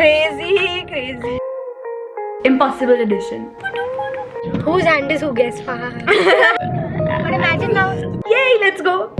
Crazy. Impossible edition. Whose hand is who? Guess fast. But imagine now. Yay, let's go.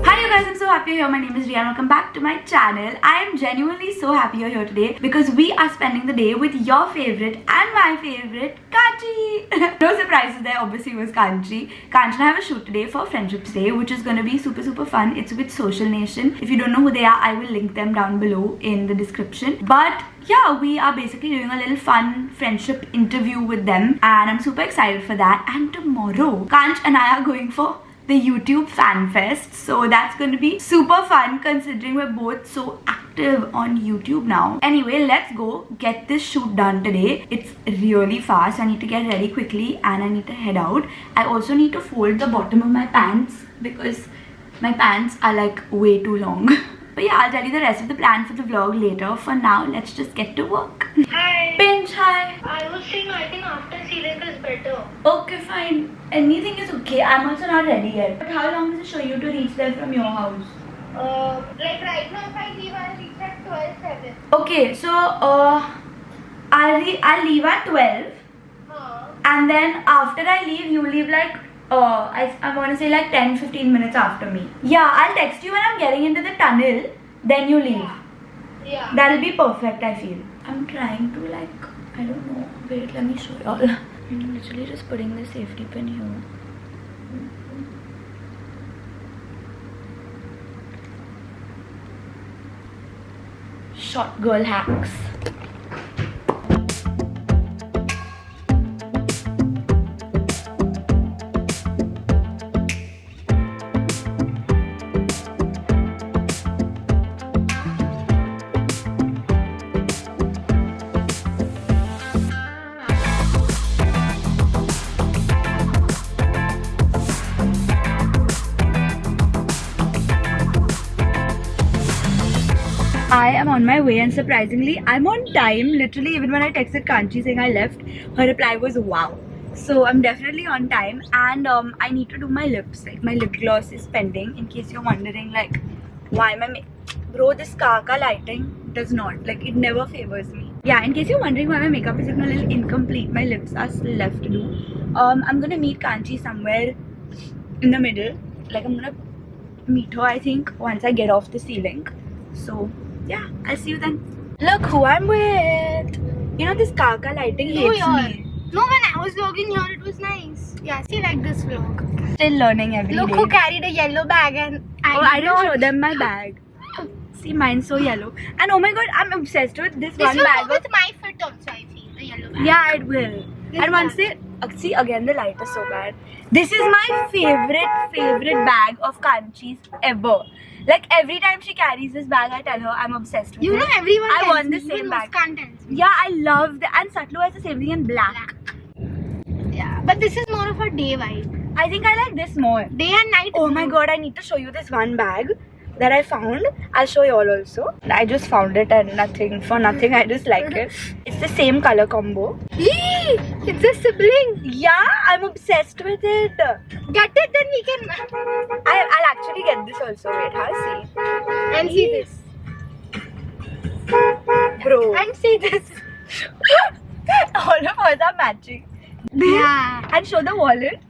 Hi you guys, I'm so happy you're here. My name is Riya and welcome back to my channel. I am genuinely so happy you're here today because we are spending the day with your favorite and my favorite, Kanchi. No surprises there, obviously it was Kanchi. Kanchi and I have a shoot today for Friendships Day, which is going to be super fun. It's with Social Nation. If you don't know who they are, I will link them down below in the description. But yeah, we are basically doing a little fun friendship interview with them and I'm super excited for that. And tomorrow, Kanch and I are going for the YouTube Fan Fest, so that's going to be super fun considering we're both so active on YouTube now. Anyway, let's go get this shoot done today. It's really fast. I need to get ready quickly and I need to head out. I also need to fold the bottom of my pants because my pants are like way too long. But yeah, I'll tell you the rest of the plan for the vlog later. For now, let's just get to work. Hi. Pinch, hi. I was saying I think after ceiling is better. Okay, fine. Anything is okay. I'm also not ready yet. But how long does it show you to reach there from your house? Like right now if I leave, I'll reach at 12:07. Okay, so I'll leave at 12. And then after I leave, you leave like I want to say like 10-15 minutes after me. Yeah, I'll text you when I'm getting into the tunnel. Then you leave. Yeah. That'll be perfect, I feel. I'm trying to like, I don't know. Wait, let me show y'all. I'm literally just putting the safety pin here. Short girl hacks. I am on my way and surprisingly I'm on time. Literally even when I texted Kanchi saying I left, her reply was wow. So I'm definitely on time and I need to do my lips. Like my lip gloss is pending in case you're wondering like why am I bro, this car lighting does not, like it never favors me. Yeah, in case you're wondering why my makeup is looking a little incomplete, my lips are still left to do. I'm gonna meet Kanchi somewhere in the middle. Like I'm gonna meet her I think once I get off the ceiling. So yeah, I'll see you then. Look who I'm with. You know this car lighting hates me. No, when I was vlogging here, it was nice. Yeah, see like this vlog. Still learning every day. Look who carried a yellow bag and I didn't show them my bag. See, mine's so yellow. And oh my god, I'm obsessed with this one will bag. go with my fit also, I feel. The yellow bag. Yeah, it will. And once they see again, the light is so bad. This is my favorite bag of Kanchi's ever. Like every time she carries this bag, I tell her I'm obsessed with it. You know everyone. I want the same bag. Yeah, I love that. And Satlu has the same thing in black. Yeah, but this is more of a day vibe. I think I like this more. Day and night. Oh my god, I need to show you this one bag that I found. I'll show you all also. I just found it and nothing. I just like it. It's the same color combo. Eee, it's a sibling. Yeah, I'm obsessed with it. Get it, then we can. I'll actually get this also. Wait, see. And see this. Bro. And see this. All of us are matching. Yeah. And show the wallet.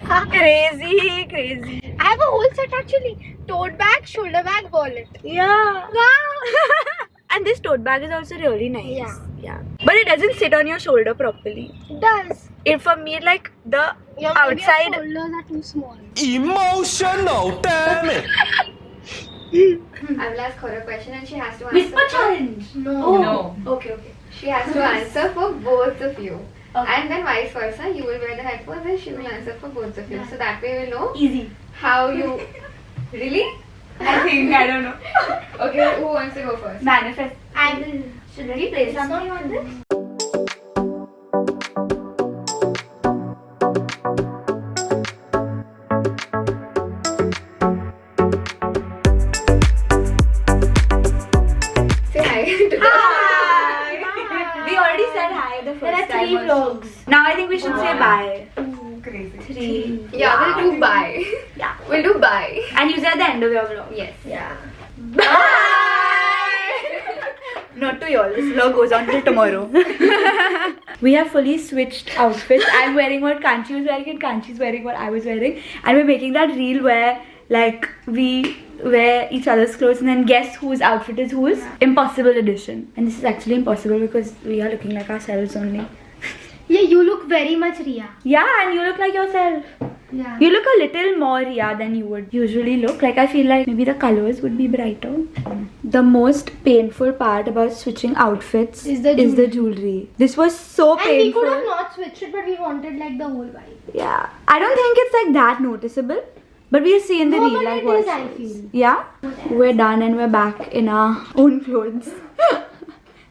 Crazy. I have a whole set actually. Tote bag, shoulder bag, wallet. Yeah. Wow. And this tote bag is also really nice. Yeah. But it doesn't sit on your shoulder properly. It does. For me, like the outside. outside. Your shoulders are too small. Emotional, damn it! I will ask her a question and she has to answer. Whisper challenge. No. Okay. She has to answer for both of you. Okay. And then vice versa, you will wear the headphones and she will answer for both of you. Yeah. So that way we'll know Easy. how you... Really? I don't know. Okay, who wants to go first? Manifest. I will. Should we play something on this? Say hi to the... Hi. We already said hi the first There are time. 3 also. vlogs. Now I think we should say bye. Crazy. 3. Yeah, we'll do bye. Yeah. We'll do bye. And you say at the end of your vlog. Yes. Yeah. Not to y'all. This vlog goes on till tomorrow. We have fully switched outfits. I'm wearing what Kanchi was wearing and Kanchi's wearing what I was wearing. And we're making that reel where like we wear each other's clothes and then guess whose outfit is whose. Impossible edition. And this is actually impossible because we are looking like ourselves only. Yeah, you look very much Ria. Yeah, and you look like yourself. Yeah. You look a little more Ria than you would usually look. Like I feel like maybe the colors would be brighter. The most painful part about switching outfits Is the jewelry. This was so And we painful. could have not switched it, but we wanted like the whole vibe. Yeah. I don't think it's like that noticeable. But we'll see in the No, reel but like it what. is, I feel. Yeah? We're done and we're back in our own clothes.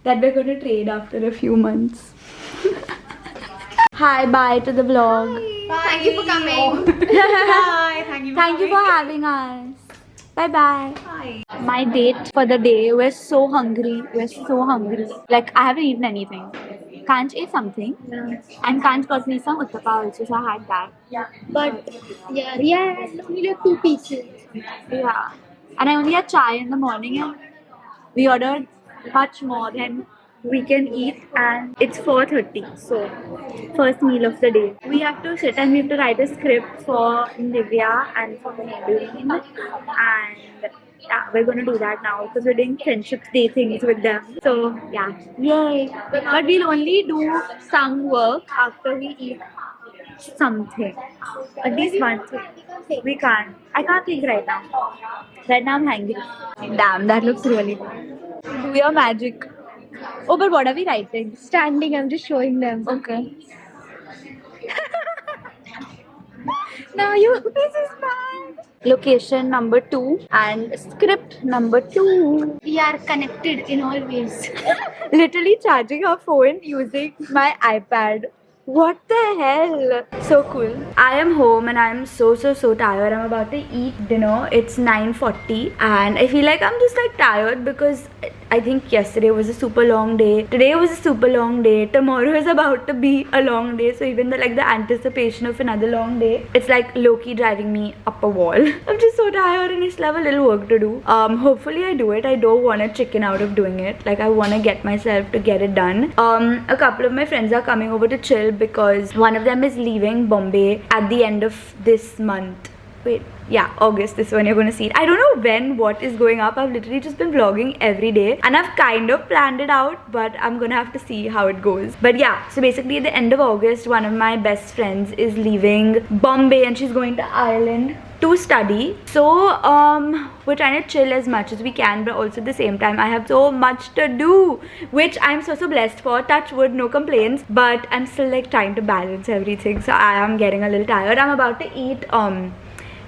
That we're gonna trade after a few months. Hi, bye to the vlog. Thank you for coming. Hi, thank you for having us. Bye bye. My date for the day, we're so hungry. Like I haven't eaten anything. Kanch ate something. And Kanch got me some uttapa also, so I had that. But yeah, Ria had only like 2 pieces. Yeah. And I only had chai in the morning and we ordered much more than we can eat, and it's 4:30, so first meal of the day. We have to sit and we have to write a script for Nivea and for Maybelline, and yeah, we're gonna do that now because we're doing friendship day things with them. So yeah, yay! But we'll only do some work after we eat something. At least one thing. We can't. I can't think right now. Right now I'm hungry. Damn, that looks really good. Do your magic. Oh, but what are we writing? Standing, I'm just showing them. Okay. Now this is bad. Location number 2 and script number 2. We are connected in all ways. Literally charging her phone using my iPad. What the hell? So cool. I am home and I'm so tired. I'm about to eat dinner. It's 9:40 and I feel like I'm just like tired because I think yesterday was a super long day. Today was a super long day. Tomorrow is about to be a long day. So even the anticipation of another long day, it's like low-key driving me up a wall. I'm just so tired and I still have a little work to do. Hopefully I do it. I don't want to chicken out of doing it. Like I want to get myself to get it done. A couple of my friends are coming over to chill because one of them is leaving Bombay at the end of this month. Wait, yeah, August, this one you're gonna see it. I don't know when what is going up. I've literally just been vlogging every day and I've kind of planned it out, but I'm gonna have to see how it goes. But yeah, so basically at the end of August, one of my best friends is leaving Bombay and she's going to Ireland to study. So we're trying to chill as much as we can, but also at the same time I have so much to do, which I'm so blessed for. Touch wood, no complaints, but I'm still like trying to balance everything, so I am getting a little tired. I'm about to eat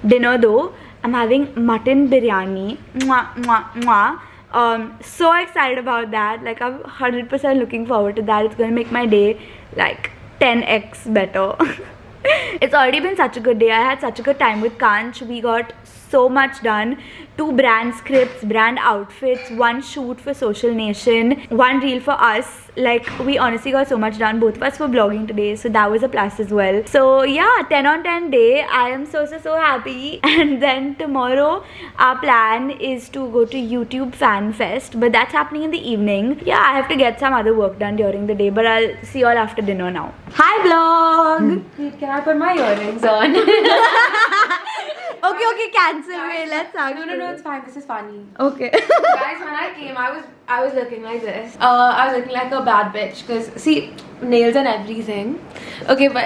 dinner though. I'm having mutton biryani. Mwah, mwah, mwah. So excited about that. Like I'm 100% looking forward to that. It's gonna make my day like 10x better. It's already been such a good day. I had such a good time with Kanch. We got so much done. 2 brand scripts, brand outfits, 1 shoot for Social Nation, 1 reel for us. Like we honestly got so much done. Both of us were vlogging today, so that was a plus as well. So yeah, 10 on 10 day. I am so happy. And then tomorrow our plan is to go to YouTube Fan Fest, but that's happening in the evening. Yeah, I have to get some other work done during the day, but I'll see you all after dinner now. Hi vlog. Can I put my earrings on? Okay, cancel. Wait, let's talk. No, it's fine. This is funny. Okay. Guys, when I came, I was looking like this. I was looking like a bad bitch because see, nails and everything. Okay, but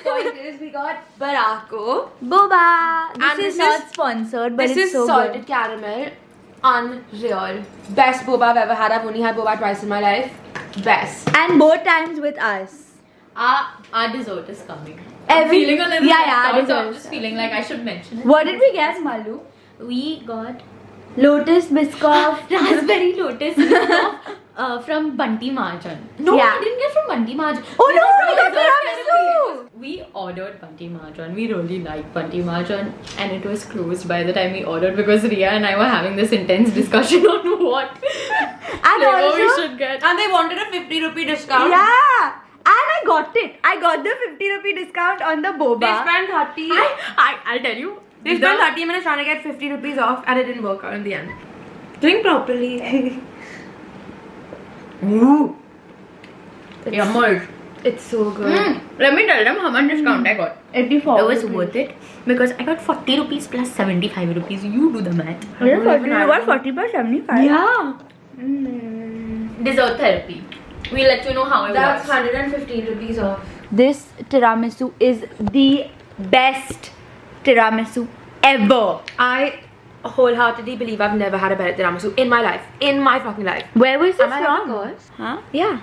point is, we got Barako. Boba. And This is this not is- sponsored, but This it's is so salted good. caramel. Unreal. Best boba I've ever had. I've only had boba twice in my life. Best. And both times with us. Our dessert is coming. Every- I'm feeling a little yeah, left yeah, out, so dessert. I'm just feeling like I should mention it. What did we guess, Malu? We got Lotus Biscoff. raspberry lotus from Bunty Marjan. No, Yeah. we didn't get from Bunty Marjan. Oh We no, got we got dessert tiramisu. We ordered Bunty Marjan. We really liked Bunty Marjan, and it was closed by the time we ordered because Ria and I were having this intense discussion on what And flavor we also, should get. And they wanted a 50 rupee discount. yeah. And I got it. I got the 50 rupee discount on the boba. They spent 30. I'll tell you. They spent 30 minutes trying to get 50 rupees off and it didn't work out in the end. Drink properly. Ooh. Yummers. It's so good. Let me tell them how much discount I got. 84. It was worth it because I got 40 rupees plus 75 rupees. You do the math. You got 40 plus 75? Yeah. Dessert therapy. We'll let you know how it That's was. 115 rupees off. This tiramisu is the best tiramisu ever. I wholeheartedly believe I've never had a better tiramisu in my life. In my fucking life. Where was this Am I allowed from? to curse? Huh? Yeah.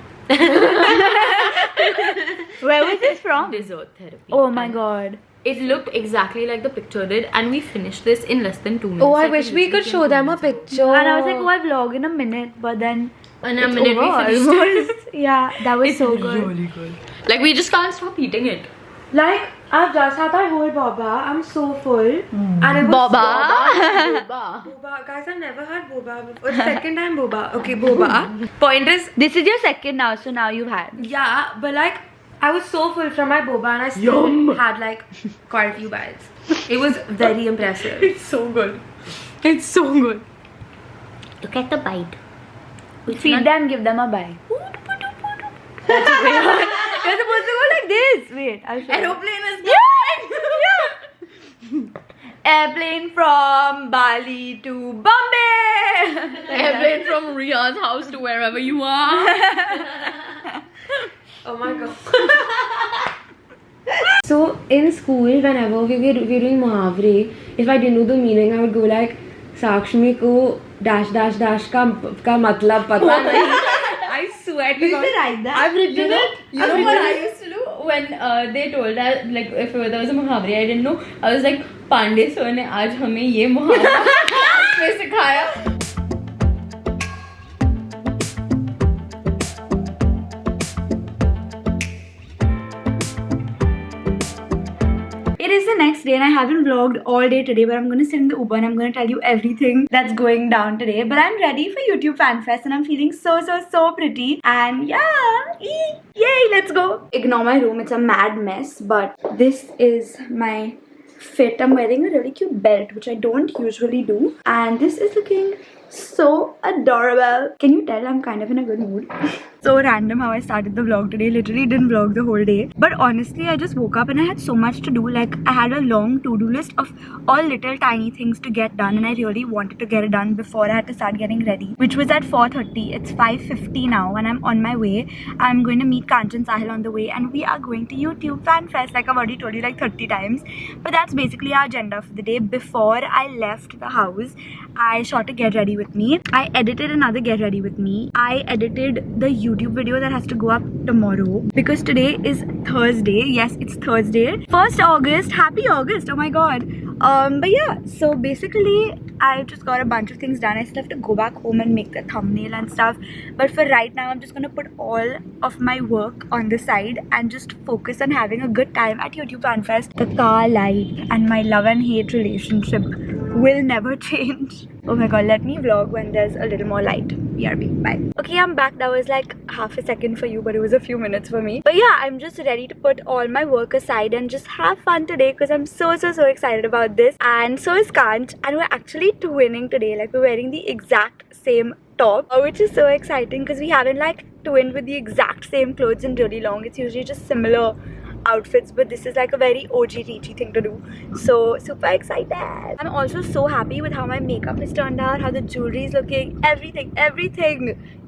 Where was this from? Dessert therapy. Oh my god. It looked exactly like the picture did, and we finished this in less than 2 minutes. Oh, I Like, wish we could show them a picture. And I was like, oh, I'll vlog in a minute, but then in a it's minute we over finished. almost. Yeah, that was so good. Really good. Like we just can't stop eating it. Like, I've just had that whole boba. I'm so full. And it was Boba. Boba. Guys, I've never had boba before. It's second time boba. Okay, boba. Point is, This is your second now, so now you've had. yeah, but like, I was so full from my boba and I still had like quite a few bites. It was very impressive. It's so good. It's so good. Look at the bite. Feed them, give them a bite. That's weird. You're supposed to go like this. Wait, I'll show you. Aeroplane is Airplane from Bali to Bombay. airplane from Ria's house to wherever you are. Oh my god. So in school, whenever we were doing muhavre, if I didn't know the meaning, I would go like, Sakshmi ko dash dash dash ka matlab pata nahi. I swear to God. write that? I've written it. You know what I used to do when they told that, like, if there was a muhavre I didn't know, I was like, Pandey sir ne aaj hame ye muhavra me sikhaya. It is the next day and I haven't vlogged all day today, but I'm going to sit in the Uber and I'm going to tell you everything that's going down today. But I'm ready for YouTube Fan Fest and I'm feeling so pretty. And yeah, yay, let's go. Ignore my room, it's a mad mess, but this is my fit. I'm wearing a really cute belt, which I don't usually do. And this is looking so adorable. Can you tell I'm kind of in a good mood? So random how I started the vlog today. Literally didn't vlog the whole day, but honestly I just woke up and I had so much to do. Like I had a long to-do list of all little tiny things to get done and I really wanted to get it done before I had to start getting ready, which was at 4:30. It's 5:50 now and I'm on my way. I'm going to meet Kanchan Sahil on the way and we are going to YouTube Fan Fest, like I've already told you like 30 times. But that's basically our agenda for the day. Before I left the house, I shot a get ready with me. I edited another get ready with me. I edited the YouTube video that has to go up tomorrow because today is Thursday. Yes, it's Thursday. 1st August. Happy August. Oh my god. But yeah, so basically I just got a bunch of things done. I still have to go back home and make the thumbnail and stuff. But for right now, I'm just gonna put all of my work on the side and just focus on having a good time at YouTube Fan Fest. The car light and my love and hate relationship will never change. Oh my god, let me vlog when there's a little more light. BRB, bye. Okay, I'm back. That was like half a second for you, but it was a few minutes for me. But yeah, I'm just ready to put all my work aside and just have fun today because I'm so excited about this. And so is Kanch, and we're actually twinning today. Like we're wearing the exact same top, which is so exciting because we haven't like twinned with the exact same clothes in really long. It's usually just similar outfits, but this is like a very OG Teachy thing to do. So super excited. I'm also so happy with how my makeup has turned out, how the jewelry is looking, everything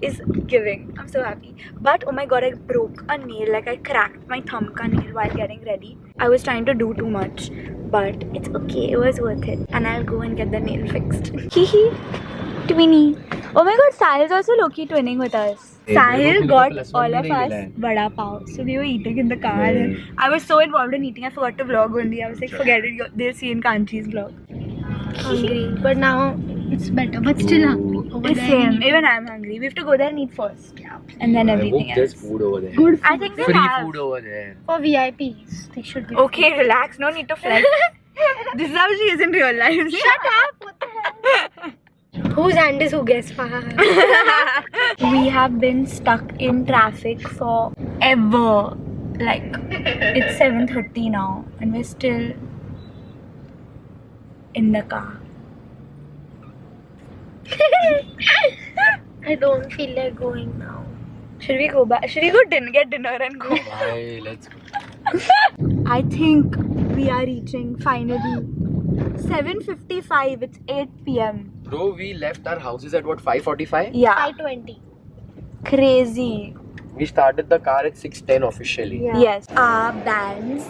is giving. I'm so happy. But oh my god, I broke a nail. Like I cracked my thumb ka nail while getting ready. I was trying to do too much, but it's okay, it was worth it. And I'll go and get the nail fixed. Hehe, twinny. Oh my god, Sahil's also low-key twinning with us. Sahil got all of us vada pav. So we were eating in the car. And I was so involved in eating, I forgot to vlog only. I was like, forget it, they'll see in Kanchi's vlog. Hungry, but now it's better, but still hungry. It's same, even I'm hungry. We have to go there and eat first. And then everything else. There's food over there. Good I think they Free have. food over there. for VIPs. They should be. Okay, relax. No need to flex. This is how she is in real life. Shut up! What the hell? Whose hand is who? Guess. We have been stuck in traffic for ever. Like, it's 7:30 now and we're still in the car. I don't feel like going now. Should we go back? Should we go get dinner and go? Bye, let's go. I think we are reaching finally. 7:55. It's 8 p.m. Bro, we left our houses at what, 5:45? Yeah, 5:20. crazy. We started the car at 6:10 officially. Yeah. Yes, our bands,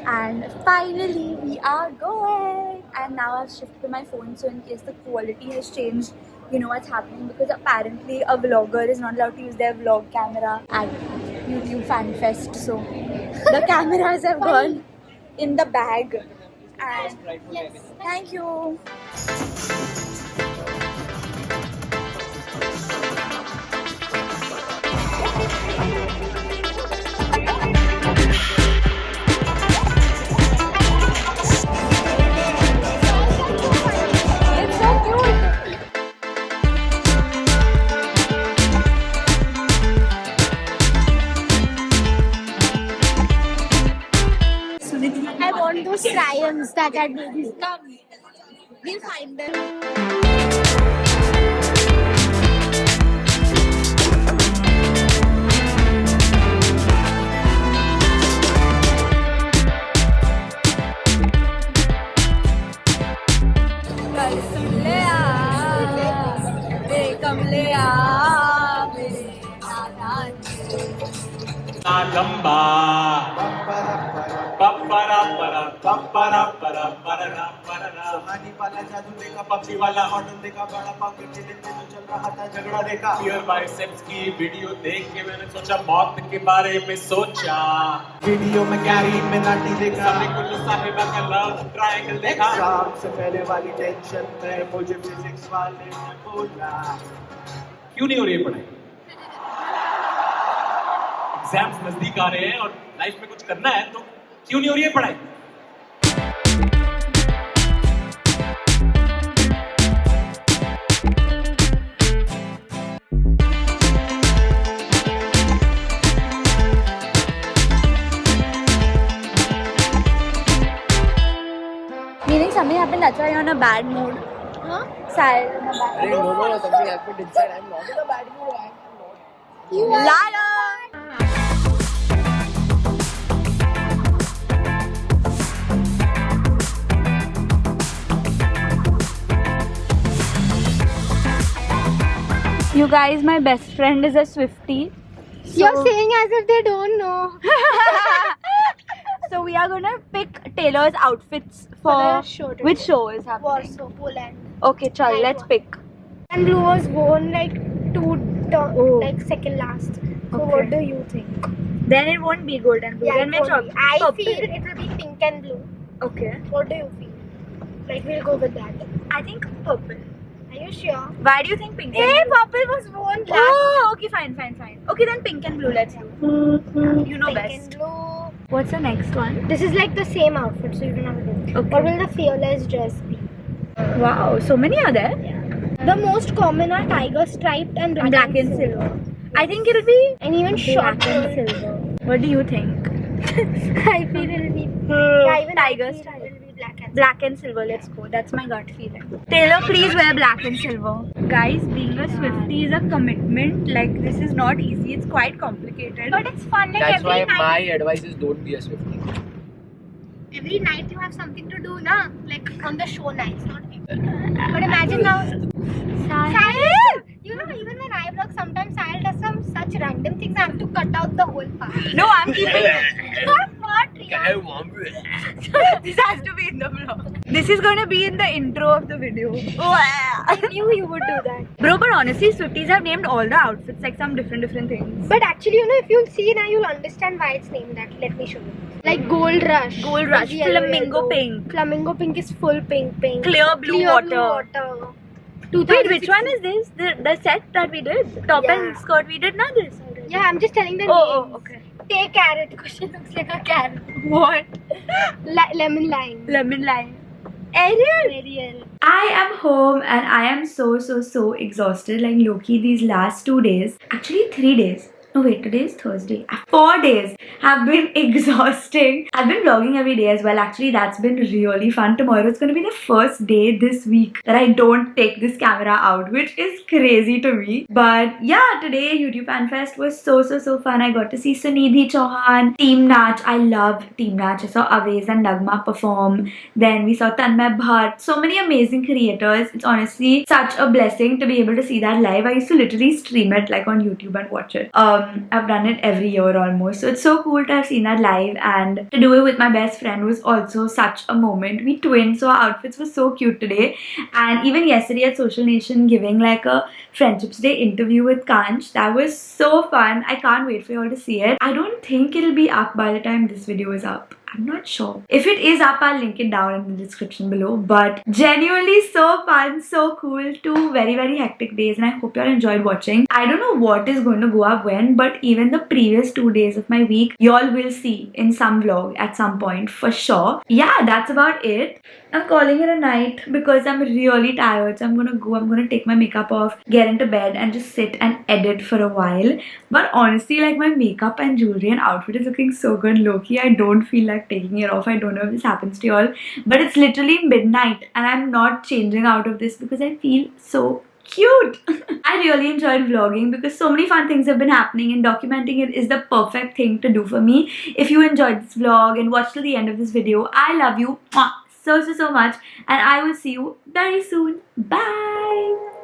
and finally we are going. And now I've shifted my phone, so in case the quality has changed, you know what's happening, because apparently a vlogger is not allowed to use their vlog camera at YouTube Fan Fest. So the cameras have gone in the bag. And yes, thank you. It's so cute. I want those triumphs that are babies. Come, we'll find them. Lamba. Papara para papara para para para. Sonali वाला जादू देखा, PUBG वाला hotel देखा, बड़ा pocket देखते तो चल रहा था झगड़ा देखा। Pure biceps की वीडियो देख के मैंने सोचा मौत के बारे में सोचा। वीडियो में कैरी में नाटी देखा, सभी कुल्लू साहिबा का लव ट्रायंगल देखा। एग्जाम से पहले वाली टेंशन में मुझे फिजिक्स वाले ने बोला क्यों नहीं हो रही है पढ़ाई? एग्जाम्स नजदीक आ रहे हैं और लाइफ में कुछ करना है तो क्यों नहीं हो रही है पढ़ाई? Meaning something happened, that's why you're in a bad mood. Huh? Sad, in a bad mood. Something happened inside. I'm not in a bad mood. You are. Liar! You guys, my best friend is a Swiftie. You're saying as if they don't know. So we are gonna pick Taylor's outfits for the show today. which show is happening? Warsaw, Poland. Okay, chal, Night let's one. pick. And blue was worn like Oh. like second last. So Okay. what do you think? Then it won't be gold and blue. Yeah, then it we're won't be. I purple. feel it will be pink and blue. Okay. What do you feel? Like we'll go with that. I think purple. Are you sure? Why do you think pink? Hey, and blue? purple was worn last. Oh, okay, fine. Okay, then pink and blue, let's do. You know Pink best. and blue. What's the next one? This is like the same outfit, so you don't have to do. Okay. What will the fearless dress be? Wow, so many are there. The most common are tiger striped and red Black and silver. I think it'll be And even short black and silver. What do you think? I feel it'll be yeah, even Tiger I feel stripe. it'll be black and Black and silver, let's go. That's my gut feeling. Taylor, please wear black and silver. Guys, being a Swiftie is a commitment. Like, this is not easy. It's quite complicated. But it's fun, like That's why every night. my advice is don't be a Swiftie. Every night you have something to do, na? Like on the show nights, not. But imagine now. Sahil! You know, even when I vlog, sometimes Sahil does some such random things. I have to cut out the whole part. No, I'm keeping it. What, Riya? This has to be in the vlog. This is going to be in the intro of the video. I knew you would do that. Bro, but honestly, Swifties have named all the outfits like some different things. But actually, you know, if you'll see now, you'll understand why it's named that. Let me show you. Like Gold Rush. Gold Rush, Like yellow, Flamingo yellow. Pink. Flamingo Pink is full pink. Clear blue water. Wait, which one is this? The set that we did? Top Yeah. and skirt we did not this? Yeah, I'm just telling the Oh, names. okay. Take carrot, because she looks like a carrot. What? Lemon lime. Lemon lime. Ariel. Ariel. I am home and I am so exhausted. Like Loki, these last 2 days, actually 3 days. No, wait, today is Thursday. 4 days have been exhausting. I've been vlogging every day as well. Actually, that's been really fun. Tomorrow is going to be the first day this week that I don't take this camera out, which is crazy to me. But yeah, today YouTube Fan Fest was so fun. I got to see Sunidhi Chauhan, Team Nach. I love Team Nach. I saw Aveez and Nagma perform. Then we saw Tanmay Bhatt. So many amazing creators. It's honestly such a blessing to be able to see that live. I used to literally stream it like on YouTube and watch it. I've done it every year almost, so it's so cool to have seen that live, and to do it with my best friend was also such a moment. We twins, so our outfits were so cute today. And even yesterday at Social Nation, giving like a Friendships Day interview with Kanch, that was so fun. I can't wait for you all to see it. I don't think it'll be up by the time this video is up. I'm not sure. If it is up, I'll link it down in the description below. But genuinely so fun, so cool. 2 very hectic days, and I hope you all enjoyed watching. I don't know what is going to go up when, but even the previous 2 days of my week, y'all will see in some vlog at some point for sure. Yeah, that's about it. I'm calling it a night because I'm really tired. So I'm gonna take my makeup off, get into bed, and just sit and edit for a while. But honestly, like, my makeup and jewelry and outfit is looking so good. Low-key, I don't feel like taking it off. I don't know if this happens to y'all, but it's literally midnight and I'm not changing out of this because I feel so cute. I really enjoyed vlogging because so many fun things have been happening, and documenting it is the perfect thing to do for me. If you enjoyed this vlog and watched till the end of this video, I love you so much, and I will see you very soon. Bye.